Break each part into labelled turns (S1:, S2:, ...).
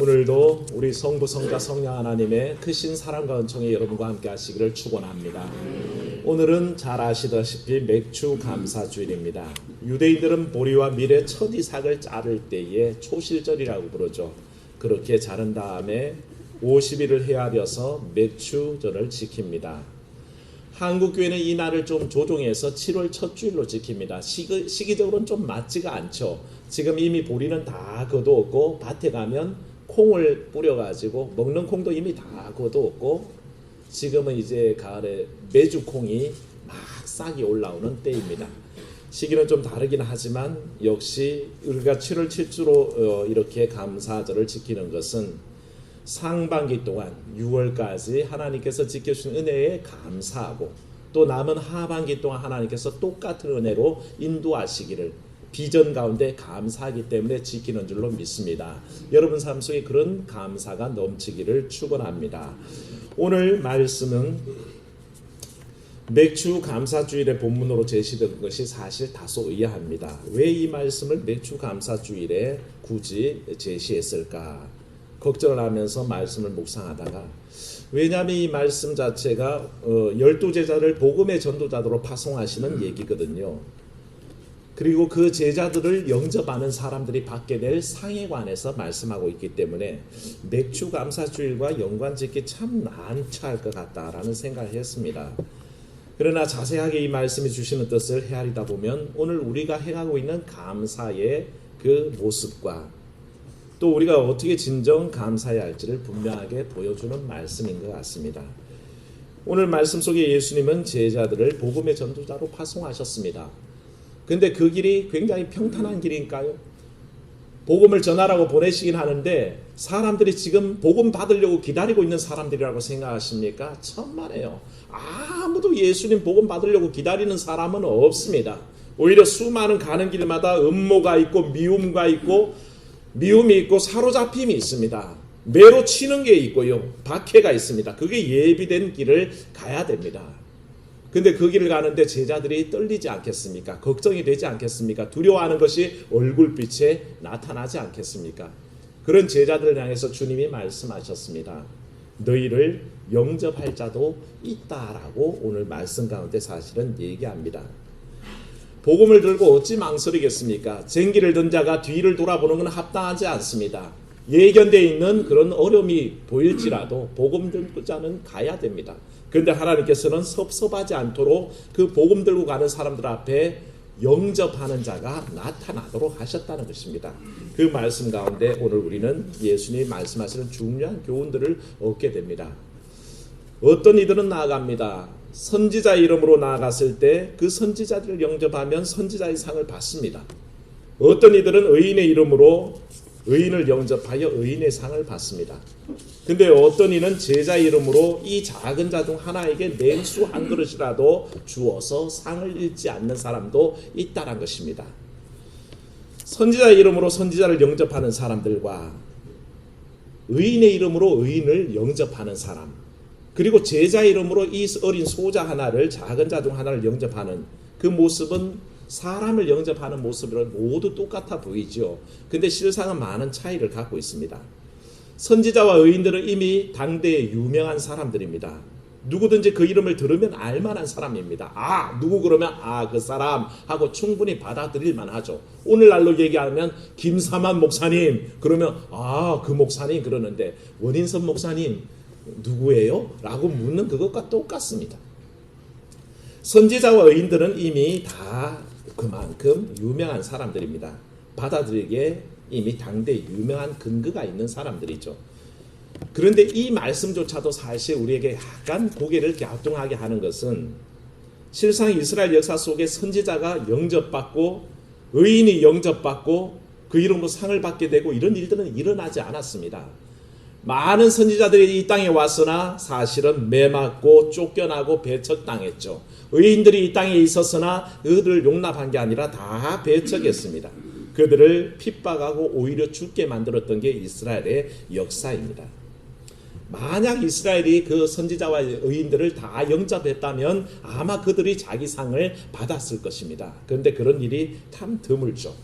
S1: 오늘도 우리 성부, 성자, 성령 하나님의 크신 사랑과 은총이 여러분과 함께 하시기를 축원합니다. 오늘은 잘 아시다시피 맥주 감사주일입니다. 유대인들은 보리와 밀의 첫 이삭을 자를 때에 초실절이라고 부르죠. 그렇게 자른 다음에 50일을 헤아려서 맥주절을 지킵니다. 한국교회는 이 날을 좀 조종해서 7월 첫 주일로 지킵니다. 시기적으로는 좀 맞지가 않죠. 지금 이미 보리는 다 거두었고 밭에 가면 콩을 뿌려가지고 먹는 콩도 이미 다 거두었고 지금은 이제 가을에 메주콩이 막 싹이 올라오는 때입니다. 시기는 좀 다르긴 하지만 역시 우리가 7월 7주로 이렇게 감사절을 지키는 것은 상반기 동안 6월까지 하나님께서 지켜주신 은혜에 감사하고 또 남은 하반기 동안 하나님께서 똑같은 은혜로 인도하시기를 비전 가운데 감사하기 때문에 지키는 줄로 믿습니다. 여러분 삶 속에 그런 감사가 넘치기를 축원합니다. 오늘 말씀은 맥주 감사주일의 본문으로 제시된 것이 사실 다소 의아합니다. 왜 이 말씀을 맥주 감사주일에 굳이 제시했을까? 걱정을 하면서 말씀을 묵상하다가 왜냐하면 이 말씀 자체가 12제자를 복음의 전도자로 파송하시는 얘기거든요. 그리고 그 제자들을 영접하는 사람들이 받게 될 상에 관해서 말씀하고 있기 때문에 맥주 감사주일과 연관짓기 참 난처할 것 같다라는 생각을 했습니다. 그러나 자세하게 이 말씀이 주시는 뜻을 헤아리다 보면 오늘 우리가 행하고 있는 감사의 그 모습과 또 우리가 어떻게 진정 감사해야 할지를 분명하게 보여주는 말씀인 것 같습니다. 오늘 말씀 속에 예수님은 제자들을 복음의 전도자로 파송하셨습니다. 근데 그 길이 굉장히 평탄한 길인가요? 복음을 전하라고 보내시긴 하는데 사람들이 지금 복음 받으려고 기다리고 있는 사람들이라고 생각하십니까? 천만에요. 아무도 예수님 복음 받으려고 기다리는 사람은 없습니다. 오히려 수많은 가는 길마다 음모가 있고 미움이 있고 사로잡힘이 있습니다. 매로 치는 게 있고요. 박해가 있습니다. 그게 예비된 길을 가야 됩니다. 근데 그 길을 가는데 제자들이 떨리지 않겠습니까? 걱정이 되지 않겠습니까? 두려워하는 것이 얼굴빛에 나타나지 않겠습니까? 그런 제자들을 향해서 주님이 말씀하셨습니다. 너희를 영접할 자도 있다라고 오늘 말씀 가운데 사실은 얘기합니다. 복음을 들고 어찌 망설이겠습니까? 쟁기를 든 자가 뒤를 돌아보는 건 합당하지 않습니다. 예견되어 있는 그런 어려움이 보일지라도 복음 들고 자는 가야 됩니다. 그런데 하나님께서는 섭섭하지 않도록 그 복음 들고 가는 사람들 앞에 영접하는 자가 나타나도록 하셨다는 것입니다. 그 말씀 가운데 오늘 우리는 예수님이 말씀하시는 중요한 교훈들을 얻게 됩니다. 어떤 이들은 나아갑니다. 선지자 이름으로 나아갔을 때 그 선지자들을 영접하면 선지자의 상을 받습니다. 어떤 이들은 의인의 이름으로 의인을 영접하여 의인의 상을 받습니다. 근데 어떤 이는 제자 이름으로 이 작은 자 중 하나에게 냉수 한 그릇이라도 주어서 상을 잃지 않는 사람도 있다는 것입니다. 선지자 이름으로 선지자를 영접하는 사람들과 의인의 이름으로 의인을 영접하는 사람, 그리고 제자 이름으로 이 어린 소자 하나를 작은 자 중 하나를 영접하는 그 모습은 사람을 영접하는 모습으로 모두 똑같아 보이죠. 근데 실상은 많은 차이를 갖고 있습니다. 선지자와 의인들은 이미 당대에 유명한 사람들입니다. 누구든지 그 이름을 들으면 알만한 사람입니다. 누구 그러면 그 사람 하고 충분히 받아들일만 하죠. 오늘날로 얘기하면 김사만 목사님 그러면 그 목사님 그러는데 원인선 목사님 누구예요? 라고 묻는 그것과 똑같습니다. 선지자와 의인들은 이미 다 그만큼 유명한 사람들입니다. 받아들이기에 이미 당대 유명한 근거가 있는 사람들이죠. 그런데 이 말씀조차도 사실 우리에게 약간 고개를 갸우뚱하게 하는 것은 실상 이스라엘 역사 속에 선지자가 영접받고 의인이 영접받고 그 이름으로 상을 받게 되고 이런 일들은 일어나지 않았습니다. 많은 선지자들이 이 땅에 왔으나 사실은 매맞고 쫓겨나고 배척당했죠. 의인들이 이 땅에 있었으나 그들을 용납한 게 아니라 다 배척했습니다. 그들을 핍박하고 오히려 죽게 만들었던 게 이스라엘의 역사입니다. 만약 이스라엘이 그 선지자와 의인들을 다 영접했다면 아마 그들이 자기 상을 받았을 것입니다. 그런데 그런 일이 참 드물죠.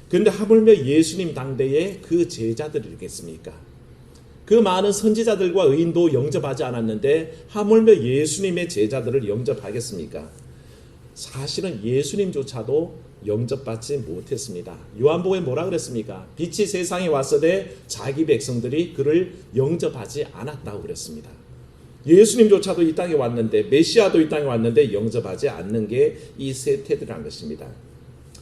S1: 그런데 하물며 예수님 당대에 그 제자들이겠습니까? 그 많은 선지자들과 의인도 영접하지 않았는데 하물며 예수님의 제자들을 영접하겠습니까? 사실은 예수님조차도 영접받지 못했습니다. 요한복음에 뭐라 그랬습니까? 빛이 세상에 왔으되 자기 백성들이 그를 영접하지 않았다고 그랬습니다. 예수님조차도 이 땅에 왔는데, 메시아도 이 땅에 왔는데 영접하지 않는 게 이 세태들이라는 것입니다.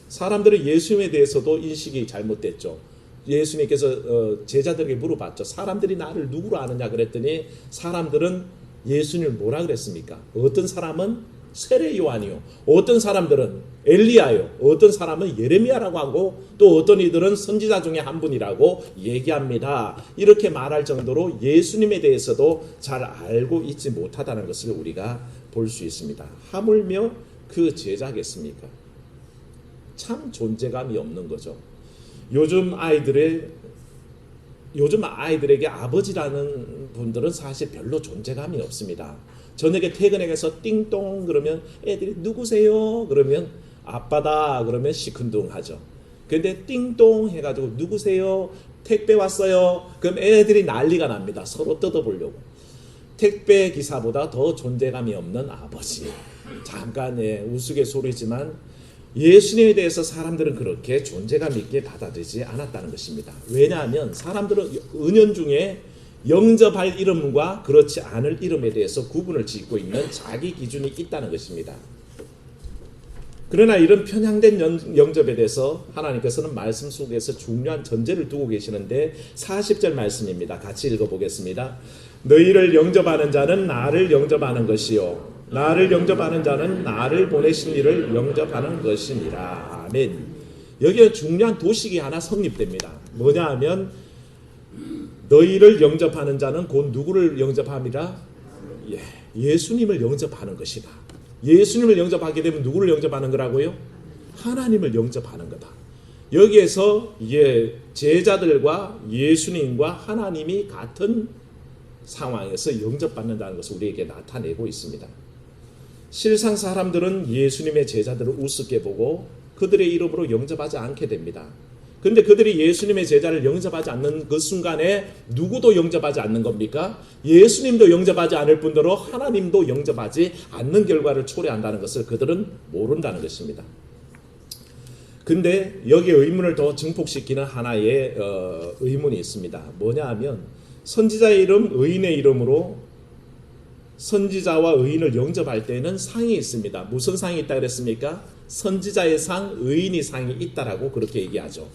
S1: 사람들은 예수님에 대해서도 인식이 잘못됐죠. 예수님께서 제자들에게 물어봤죠. 사람들이 나를 누구로 아느냐 그랬더니 사람들은 예수님을 뭐라 그랬습니까? 어떤 사람은 세례 요한이요, 어떤 사람들은 엘리야요, 어떤 사람은 예레미야라고 하고 또 어떤 이들은 선지자 중에 한 분이라고 얘기합니다. 이렇게 말할 정도로 예수님에 대해서도 잘 알고 있지 못하다는 것을 우리가 볼 수 있습니다. 하물며 그 제자겠습니까? 참 존재감이 없는 거죠. 요즘 아이들에게 아버지라는 분들은 사실 별로 존재감이 없습니다. 저녁에 퇴근해서 띵동 그러면 애들이 누구세요? 그러면 아빠다 그러면 시큰둥하죠. 근데 띵동 해가지고 누구세요? 택배 왔어요. 그럼 애들이 난리가 납니다. 서로 뜯어보려고. 택배 기사보다 더 존재감이 없는 아버지. 잠깐 우스갯소리지만 예수님에 대해서 사람들은 그렇게 존재감 있게 받아들이지 않았다는 것입니다. 왜냐하면 사람들은 은연중에 영접할 이름과 그렇지 않을 이름에 대해서 구분을 짓고 있는 자기 기준이 있다는 것입니다. 그러나 이런 편향된 영접에 대해서 하나님께서는 말씀 속에서 중요한 전제를 두고 계시는데 40절 말씀입니다. 같이 읽어보겠습니다. 너희를 영접하는 자는 나를 영접하는 것이요 나를 영접하는 자는 나를 보내신 이를 영접하는 것이니라. 아멘. 여기에 중요한 도식이 하나 성립됩니다. 뭐냐 하면 너희를 영접하는 자는 곧 누구를 영접함이라? 예수님을 영접하는 것이다. 예수님을 영접하게 되면 누구를 영접하는 거라고요? 하나님을 영접하는 거다. 여기에서 제자들과 예수님과 하나님이 같은 상황에서 영접받는다는 것을 우리에게 나타내고 있습니다. 실상 사람들은 예수님의 제자들을 우습게 보고 그들의 이름으로 영접하지 않게 됩니다. 그런데 그들이 예수님의 제자를 영접하지 않는 그 순간에 누구도 영접하지 않는 겁니까? 예수님도 영접하지 않을 뿐더러 하나님도 영접하지 않는 결과를 초래한다는 것을 그들은 모른다는 것입니다. 근데 여기에 의문을 더 증폭시키는 하나의 의문이 있습니다. 뭐냐 하면 선지자의 이름, 의인의 이름으로 선지자와 의인을 영접할 때에는 상이 있습니다. 무슨 상이 있다 그랬습니까? 선지자의 상, 의인의 상이 있다라고 그렇게 얘기하죠.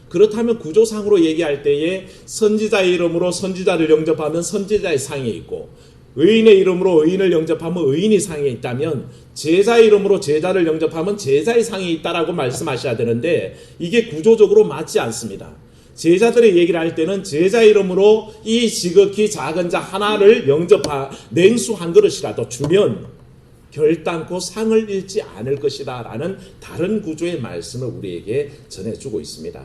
S1: 그렇다면 구조상으로 얘기할 때에 선지자의 이름으로 선지자를 영접하면 선지자의 상이 있고 의인의 이름으로 의인을 영접하면 의인의 상이 있다면 제자의 이름으로 제자를 영접하면 제자의 상이 있다라고 말씀하셔야 되는데 이게 구조적으로 맞지 않습니다. 제자들의 얘기를 할 때는 제자의 이름으로 이 지극히 작은 자 하나를 냉수 한 그릇이라도 주면 결단코 상을 잃지 않을 것이다 라는 다른 구조의 말씀을 우리에게 전해주고 있습니다.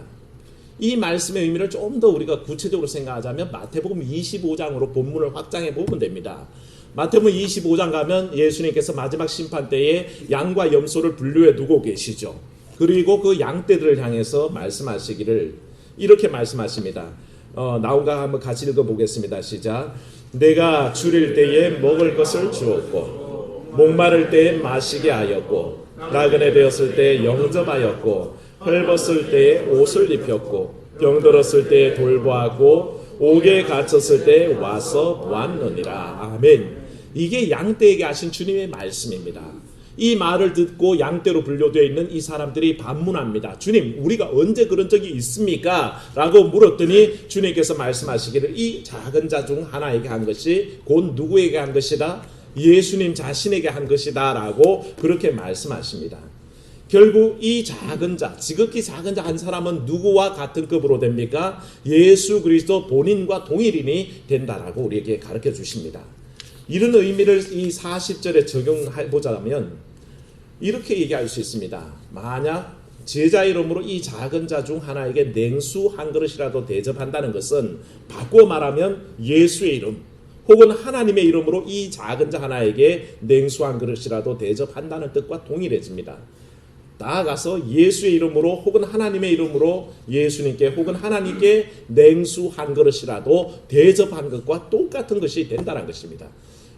S1: 이 말씀의 의미를 좀 더 우리가 구체적으로 생각하자면 마태복음 25장으로 본문을 확장해 보면 됩니다. 마태복음 25장 가면 예수님께서 마지막 심판 때에 양과 염소를 분류해 두고 계시죠. 그리고 그 양떼들을 향해서 말씀하시기를 이렇게 말씀하십니다. 나온 거 한번 같이 읽어보겠습니다. 시작. 내가 줄일 때에 먹을 것을 주었고 목마를 때에 마시게 하였고 나그네 되었을 때에 영접하였고 헐벗을 때에 옷을 입혔고 병들었을 때에 돌보았고 옥에 갇혔을 때에 와서 보았느니라. 아멘. 이게 양떼에게 하신 주님의 말씀입니다. 이 말을 듣고 양떼로 분류되어 있는 이 사람들이 반문합니다. 주님, 우리가 언제 그런 적이 있습니까? 라고 물었더니 주님께서 말씀하시기를 이 작은 자 중 하나에게 한 것이 곧 누구에게 한 것이다? 예수님 자신에게 한 것이다 라고 그렇게 말씀하십니다. 결국 이 작은 자, 지극히 작은 자 한 사람은 누구와 같은 급으로 됩니까? 예수 그리스도 본인과 동일인이 된다라고 우리에게 가르쳐 주십니다. 이런 의미를 이 40절에 적용해 보자면 이렇게 얘기할 수 있습니다. 만약 제자 이름으로 이 작은 자 중 하나에게 냉수 한 그릇이라도 대접한다는 것은 바꾸어 말하면 예수의 이름 혹은 하나님의 이름으로 이 작은 자 하나에게 냉수 한 그릇이라도 대접한다는 뜻과 동일해집니다. 나아가서 예수의 이름으로 혹은 하나님의 이름으로 예수님께 혹은 하나님께 냉수 한 그릇이라도 대접한 것과 똑같은 것이 된다는 것입니다.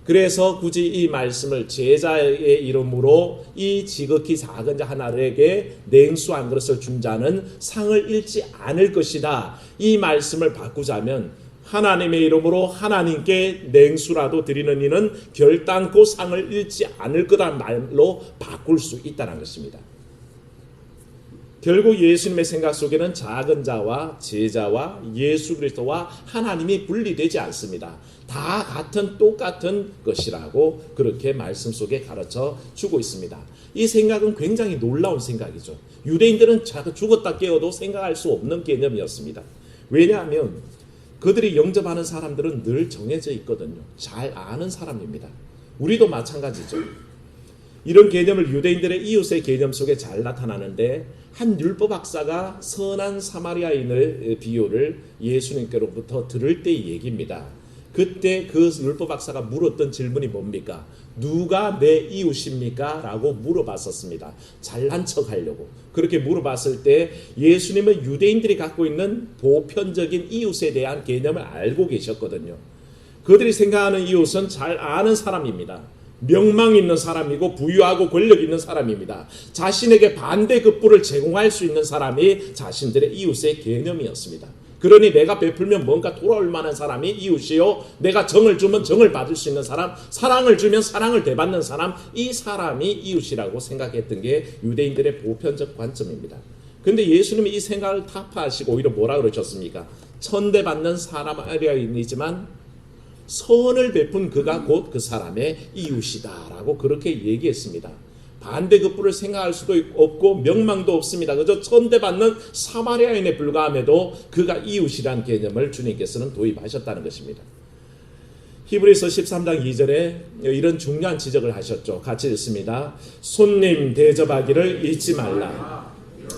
S1: 그래서 굳이 이 말씀을 제자의 이름으로 이 지극히 작은 자 하나에게 냉수 한 그릇을 준 자는 상을 잃지 않을 것이다. 이 말씀을 바꾸자면 하나님의 이름으로 하나님께 냉수라도 드리는 이는 결단코 상을 잃지 않을 거란 말로 바꿀 수 있다는 것입니다. 결국 예수님의 생각 속에는 작은 자와 제자와 예수 그리스도와 하나님이 분리되지 않습니다. 다 같은 똑같은 것이라고 그렇게 말씀 속에 가르쳐 주고 있습니다. 이 생각은 굉장히 놀라운 생각이죠. 유대인들은 죽었다 깨어도 생각할 수 없는 개념이었습니다. 왜냐하면 그들이 영접하는 사람들은 늘 정해져 있거든요. 잘 아는 사람입니다. 우리도 마찬가지죠. 이런 개념을 유대인들의 이웃의 개념 속에 잘 나타나는데 한 율법학사가 선한 사마리아인을 비유를 예수님께로부터 들을 때의 얘기입니다. 그때 그 율법학사가 물었던 질문이 뭡니까? 누가 내 이웃입니까? 라고 물어봤었습니다. 잘난 척하려고. 그렇게 물어봤을 때 예수님은 유대인들이 갖고 있는 보편적인 이웃에 대한 개념을 알고 계셨거든요. 그들이 생각하는 이웃은 잘 아는 사람입니다. 명망 있는 사람이고 부유하고 권력 있는 사람입니다. 자신에게 반대급부를 제공할 수 있는 사람이 자신들의 이웃의 개념이었습니다. 그러니 내가 베풀면 뭔가 돌아올 만한 사람이 이웃이요, 내가 정을 주면 정을 받을 수 있는 사람, 사랑을 주면 사랑을 되받는 사람, 이 사람이 이웃이라고 생각했던 게 유대인들의 보편적 관점입니다. 근데 예수님이 이 생각을 타파하시고 오히려 뭐라 그러셨습니까? 천대받는 사마리아인이지만 선을 베푼 그가 곧 그 사람의 이웃이다라고 그렇게 얘기했습니다. 반대급부를 생각할 수도 없고 명망도 없습니다. 그저 천대받는 사마리아인에 불과함에도 그가 이웃이란 개념을 주님께서는 도입하셨다는 것입니다. 히브리서 13장 2절에 이런 중요한 지적을 하셨죠. 같이 읽습니다. 손님 대접하기를 잊지 말라.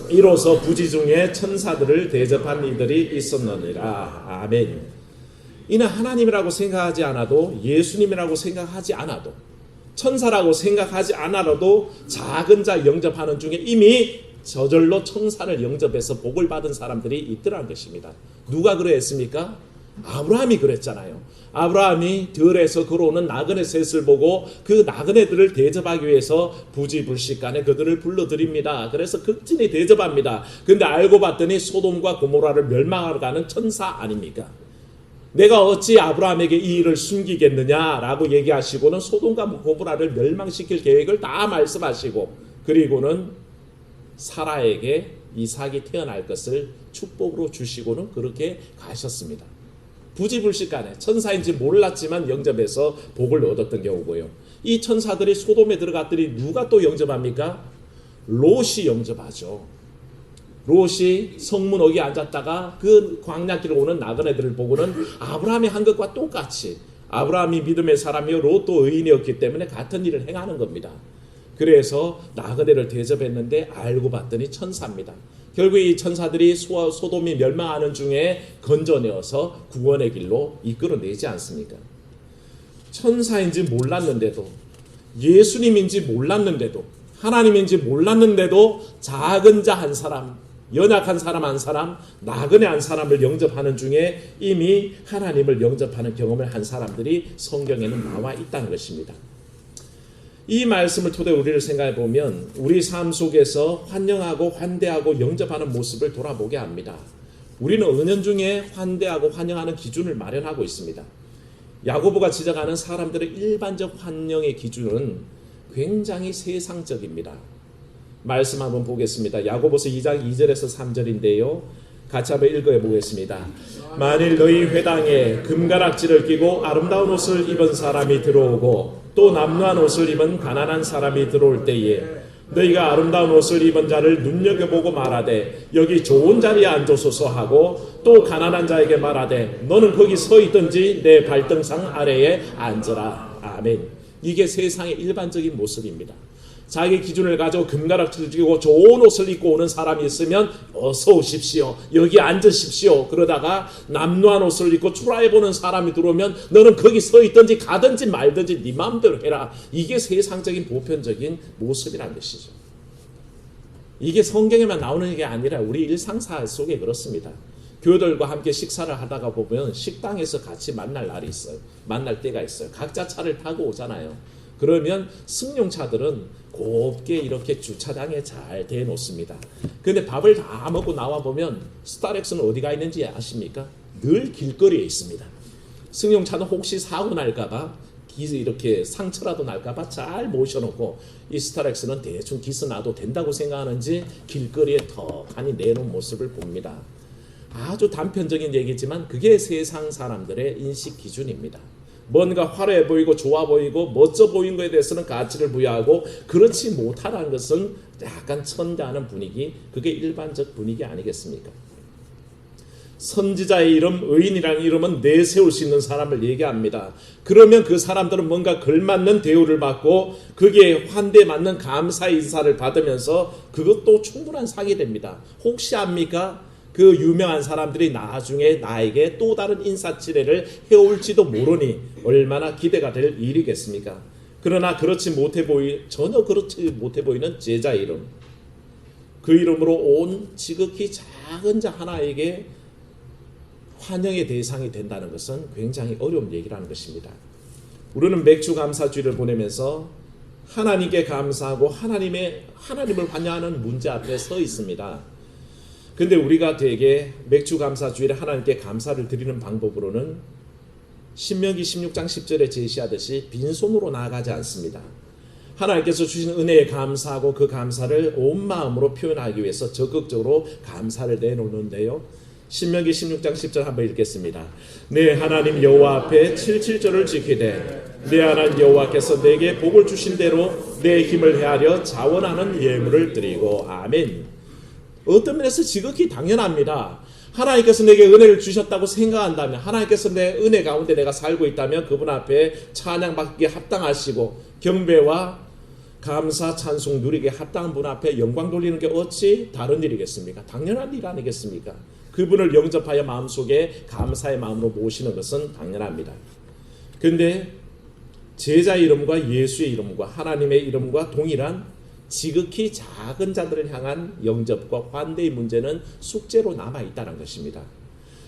S1: 이로써 부지 중에 천사들을 대접한 이들이 있었느니라. 아멘. 이는 하나님이라고 생각하지 않아도, 예수님이라고 생각하지 않아도, 천사라고 생각하지 않아도 작은 자 영접하는 중에 이미 저절로 천사를 영접해서 복을 받은 사람들이 있더라는 것입니다. 누가 그랬습니까? 아브라함이 그랬잖아요. 아브라함이 들에서 걸어오는 나그네 셋을 보고 그 나그네들을 대접하기 위해서 부지불식간에 그들을 불러들입니다. 그래서 극진히 대접합니다. 근데 알고 봤더니 소돔과 고모라를 멸망하러 가는 천사 아닙니까? 내가 어찌 아브라함에게 이 일을 숨기겠느냐라고 얘기하시고는 소돔과 고모라를 멸망시킬 계획을 다 말씀하시고, 그리고는 사라에게 이삭이 태어날 것을 축복으로 주시고는 그렇게 가셨습니다. 부지불식간에 천사인지 몰랐지만 영접해서 복을 얻었던 경우고요. 이 천사들이 소돔에 들어갔더니 누가 또 영접합니까? 롯이 영접하죠. 롯이 성문옥에 앉았다가 그 광야길을 오는 나그네들을 보고는 아브라함이 한 것과 똑같이, 아브라함이 믿음의 사람이요 롯도 의인이었기 때문에 같은 일을 행하는 겁니다. 그래서 나그네를 대접했는데 알고 봤더니 천사입니다. 결국 이 천사들이 소돔이 멸망하는 중에 건져내어서 구원의 길로 이끌어내지 않습니까? 천사인지 몰랐는데도, 예수님인지 몰랐는데도, 하나님인지 몰랐는데도 작은 자 한 사람, 연약한 사람 한 사람, 나그네 한 사람을 영접하는 중에 이미 하나님을 영접하는 경험을 한 사람들이 성경에는 나와 있다는 것입니다. 이 말씀을 토대로 우리를 생각해 보면 우리 삶 속에서 환영하고 환대하고 영접하는 모습을 돌아보게 합니다. 우리는 은연중에 환대하고 환영하는 기준을 마련하고 있습니다. 야고보가 지적하는 사람들의 일반적 환영의 기준은 굉장히 세상적입니다. 말씀 한번 보겠습니다. 야고보서 2장 2절에서 3절인데요. 같이 한번 읽어 보겠습니다. 만일 너희 회당에 금가락지를 끼고 아름다운 옷을 입은 사람이 들어오고 또 남루한 옷을 입은 가난한 사람이 들어올 때에 너희가 아름다운 옷을 입은 자를 눈여겨보고 말하되 여기 좋은 자리에 앉으소서 하고 또 가난한 자에게 말하되 너는 거기 서 있든지 내 발등상 아래에 앉으라. 아멘. 이게 세상의 일반적인 모습입니다. 자기 기준을 가지고 금가락지를 쥐고 좋은 옷을 입고 오는 사람이 있으면 어서 오십시오, 여기 앉으십시오. 그러다가 남루한 옷을 입고 초라해보는 사람이 들어오면 너는 거기 서 있든지 가든지 말든지 네 마음대로 해라. 이게 세상적인 보편적인 모습이라는 것이죠. 이게 성경에만 나오는 게 아니라 우리 일상사 속에 그렇습니다. 교우들과 함께 식사를 하다가 보면 식당에서 같이 만날 날이 있어요. 만날 때가 있어요. 각자 차를 타고 오잖아요. 그러면 승용차들은 곱게 이렇게 주차장에 잘 대놓습니다. 근데 밥을 다 먹고 나와 보면 스타렉스는 어디가 있는지 아십니까? 늘 길거리에 있습니다. 승용차는 혹시 사고 날까봐 이렇게 상처라도 날까봐 잘 모셔놓고, 이 스타렉스는 대충 기스 나도 된다고 생각하는지 길거리에 턱하니 내놓은 모습을 봅니다. 아주 단편적인 얘기지만 그게 세상 사람들의 인식 기준입니다. 뭔가 화려해 보이고 좋아 보이고 멋져 보이는 것에 대해서는 가치를 부여하고, 그렇지 못하다는 것은 약간 천대하는 분위기, 그게 일반적 분위기 아니겠습니까? 선지자의 이름, 의인이라는 이름은 내세울 수 있는 사람을 얘기합니다. 그러면 그 사람들은 뭔가 걸맞는 대우를 받고 그게 환대에 맞는 감사의 인사를 받으면서 그것도 충분한 상이 됩니다. 혹시 압니까? 그 유명한 사람들이 나중에 나에게 또 다른 인사치레를 해올지도 모르니 얼마나 기대가 될 일이겠습니까? 그러나 전혀 그렇지 못해 보이는 제자의 이름, 그 이름으로 온 지극히 작은 자 하나에게 환영의 대상이 된다는 것은 굉장히 어려운 얘기라는 것입니다. 우리는 맥주 감사주의를 보내면서 하나님께 감사하고 하나님을 환영하는 문제 앞에 서 있습니다. 근데 우리가 되게 맥주 감사주의를 하나님께 감사를 드리는 방법으로는 신명기 16장 10절에 제시하듯이 빈손으로 나아가지 않습니다. 하나님께서 주신 은혜에 감사하고 그 감사를 온 마음으로 표현하기 위해서 적극적으로 감사를 내놓는데요. 신명기 16장 10절 한번 읽겠습니다. 내 하나님 여호와 앞에 77절을 지키되 내 하나님 여호와께서 내게 복을 주신 대로 내 힘을 헤아려 자원하는 예물을 드리고. 아멘. 어떤 면에서 지극히 당연합니다. 하나님께서 내게 은혜를 주셨다고 생각한다면, 하나님께서 내 은혜 가운데 내가 살고 있다면 그분 앞에 찬양받기에 합당하시고 경배와 감사 찬송 누리기에 합당한 분 앞에 영광 돌리는 게 어찌 다른 일이겠습니까? 당연한 일 아니겠습니까? 그분을 영접하여 마음속에 감사의 마음으로 모시는 것은 당연합니다. 그런데 제자의 이름과 예수의 이름과 하나님의 이름과 동일한 지극히 작은 자들을 향한 영접과 환대의 문제는 숙제로 남아있다는 것입니다.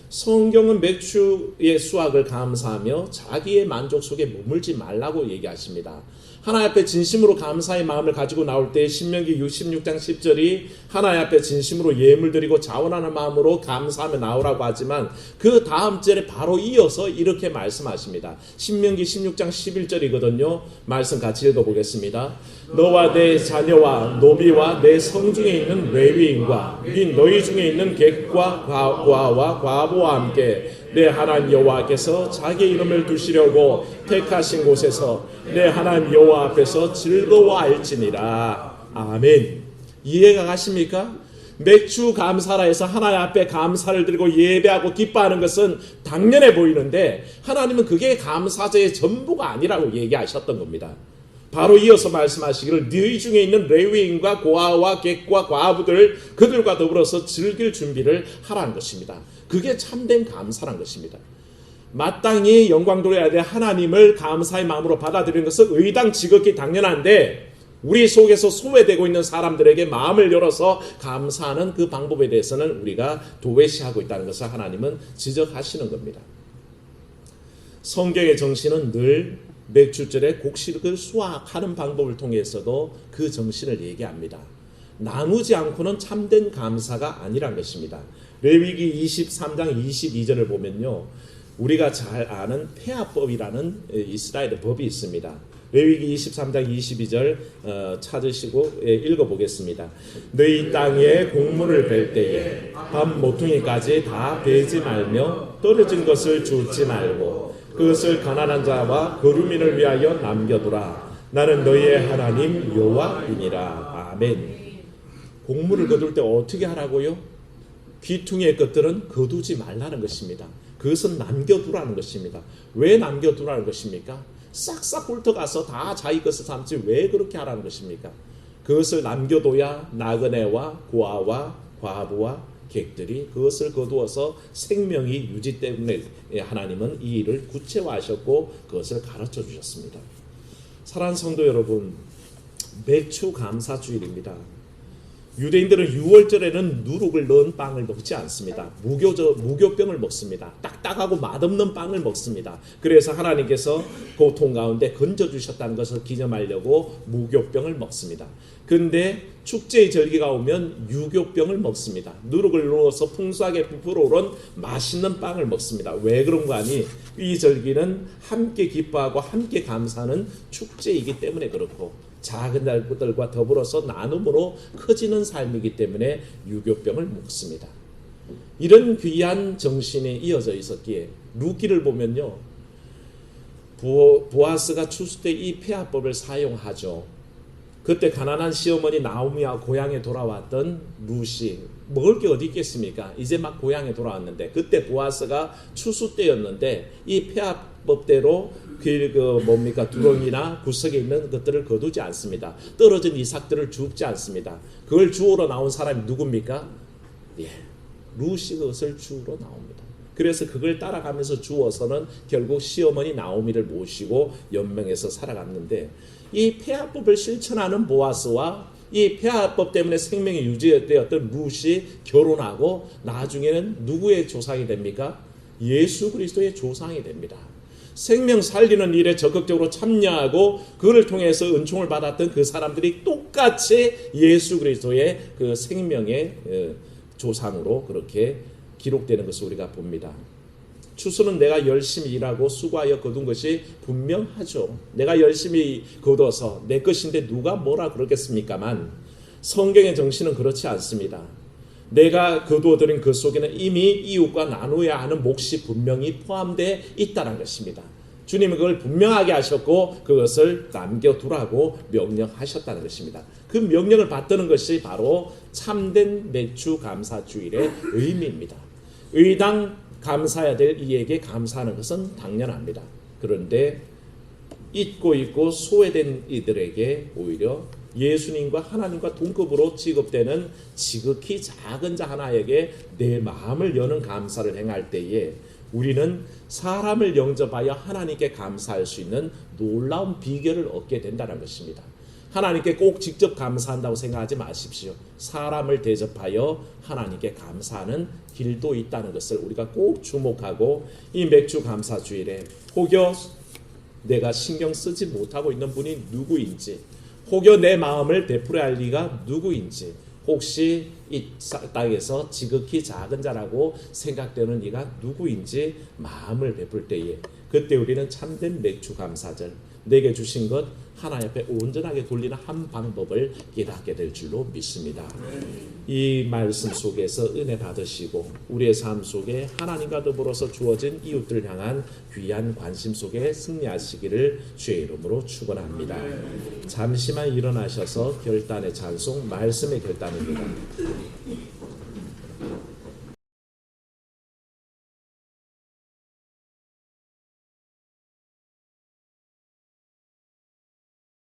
S1: 성경은 맥주의 수확을 감사하며 자기의 만족 속에 머물지 말라고 얘기하십니다. 하나님 앞에 진심으로 감사의 마음을 가지고 나올 때 신명기 16장 10절이 하나님 앞에 진심으로 예물 드리고 자원하는 마음으로 감사하며 나오라고 하지만 그 다음 절에 바로 이어서 이렇게 말씀하십니다. 신명기 16장 11절이거든요. 말씀 같이 읽어보겠습니다. 너와 내 자녀와 노비와 내 성중에 있는 레위인과 및 너희 중에 있는 객과 과와 과부와 함께 내 하나님 여호와께서 자기 이름을 두시려고 택하신 곳에서 내 하나님 여호와 앞에서 즐거워할지니라. 아멘. 이해가 가십니까? 맥주 감사라 해서 하나님 앞에 감사를 드리고 예배하고 기뻐하는 것은 당연해 보이는데 하나님은 그게 감사제의 전부가 아니라고 얘기하셨던 겁니다. 바로 이어서 말씀하시기를 너희 중에 있는 레위인과 고아와 객과 과부들 그들과 더불어서 즐길 준비를 하라는 것입니다. 그게 참된 감사란 것입니다. 마땅히 영광 돌려야 될 하나님을 감사의 마음으로 받아들이는 것은 의당 지극히 당연한데 우리 속에서 소외되고 있는 사람들에게 마음을 열어서 감사하는 그 방법에 대해서는 우리가 도외시하고 있다는 것을 하나님은 지적하시는 겁니다. 성경의 정신은 늘 맥주절에 곡식을 수확하는 방법을 통해서도 그 정신을 얘기합니다. 나누지 않고는 참된 감사가 아니란 것입니다. 레위기 23장 22절을 보면요, 우리가 잘 아는 폐하법이라는 이스라엘의 법이 있습니다. 레위기 23장 22절 찾으시고 읽어보겠습니다. 너희 땅에 곡물을 벨 때에 밤 모퉁이까지 다 베지 말며 떨어진 것을 주지 말고 그것을 가난한 자와 거류민을 위하여 남겨두라. 나는 너희의 하나님 여호와이니라. 아멘. 곡물을 거둘 때 어떻게 하라고요? 귀퉁이의 것들은 거두지 말라는 것입니다. 그것은 남겨두라는 것입니다. 왜 남겨두라는 것입니까? 싹싹 훑어가서 다 자기 것을 삼지 왜 그렇게 하라는 것입니까? 그것을 남겨둬야 나그네와 고아와 과부와 객들이 그것을 거두어서 생명이 유지 때문에 하나님은 이 일을 구체화하셨고 그것을 가르쳐 주셨습니다. 사랑하는 성도 여러분, 맥주 감사주일입니다. 유대인들은 유월절에는 누룩을 넣은 빵을 먹지 않습니다. 무교병을 먹습니다. 딱딱하고 맛없는 빵을 먹습니다. 그래서 하나님께서 고통 가운데 건져주셨다는 것을 기념하려고 무교병을 먹습니다. 근데 축제의 절기가 오면 유교병을 먹습니다. 누룩을 넣어서 풍성하게 불어오른 맛있는 빵을 먹습니다. 왜 그런가 하니 이 절기는 함께 기뻐하고 함께 감사하는 축제이기 때문에 그렇고, 작은 자들과 더불어서 나눔으로 커지는 삶이기 때문에 유교병을 먹습니다. 이런 귀한 정신이 이어져 있었기에 루기를 보면요, 보아스가 추수 때 이 폐화법을 사용하죠. 그때 가난한 시어머니 나오미와 고향에 돌아왔던 룻이 먹을 게 어디 있겠습니까? 이제 막 고향에 돌아왔는데, 그때 보아스가 추수 때였는데 이 폐화법대로 두렁이나 구석에 있는 것들을 거두지 않습니다. 떨어진 이삭들을 줍지 않습니다. 그걸 주우러 나온 사람이 누굽니까? 룻이 그것을 주우러 나옵니다. 그래서 그걸 따라가면서 주워서는 결국 시어머니 나오미를 모시고 연명해서 살아갔는데, 이 폐화법을 실천하는 보아스와 이 폐화법 때문에 생명이 유지되었던 룻이 결혼하고 나중에는 누구의 조상이 됩니까? 예수 그리스도의 조상이 됩니다. 생명 살리는 일에 적극적으로 참여하고 그를 통해서 은총을 받았던 그 사람들이 똑같이 예수 그리스도의 그 생명의 조상으로 그렇게 기록되는 것을 우리가 봅니다. 추수는 내가 열심히 일하고 수고하여 거둔 것이 분명하죠. 내가 열심히 거둬서 내 것인데 누가 뭐라 그러겠습니까만, 성경의 정신은 그렇지 않습니다. 내가 거두어들인 그 속에는 이미 이웃과 나누어야 하는 몫이 분명히 포함되어 있다는 것입니다. 주님은 그걸 분명하게 하셨고 그것을 남겨두라고 명령하셨다는 것입니다. 그 명령을 받드는 것이 바로 참된 맥주 감사주일의 의미입니다. 의당 감사해야 될 이에게 감사하는 것은 당연합니다. 그런데 잊고 있고 소외된 이들에게 오히려 예수님과 하나님과 동급으로 취급되는 지극히 작은 자 하나에게 내 마음을 여는 감사를 행할 때에 우리는 사람을 영접하여 하나님께 감사할 수 있는 놀라운 비결을 얻게 된다는 것입니다. 하나님께 꼭 직접 감사한다고 생각하지 마십시오. 사람을 대접하여 하나님께 감사하는 길도 있다는 것을 우리가 꼭 주목하고, 이 맥주 감사주일에 혹여 내가 신경 쓰지 못하고 있는 분이 누구인지, 혹여 내 마음을 베풀어야 할 이가 누구인지, 혹시 이 땅에서 지극히 작은 자라고 생각되는 이가 누구인지 마음을 베풀 때에, 그때 우리는 참된 맥주 감사절, 내게 주신 것 하나님 앞에 온전하게 돌리는 한 방법을 깨닫게 될 줄로 믿습니다. 이 말씀 속에서 은혜 받으시고 우리의 삶 속에 하나님과 더불어서 주어진 이웃들을 향한 귀한 관심 속에 승리하시기를 주의 이름으로 축원합니다. 잠시만 일어나셔서 결단의 찬송, 말씀의 결단입니다.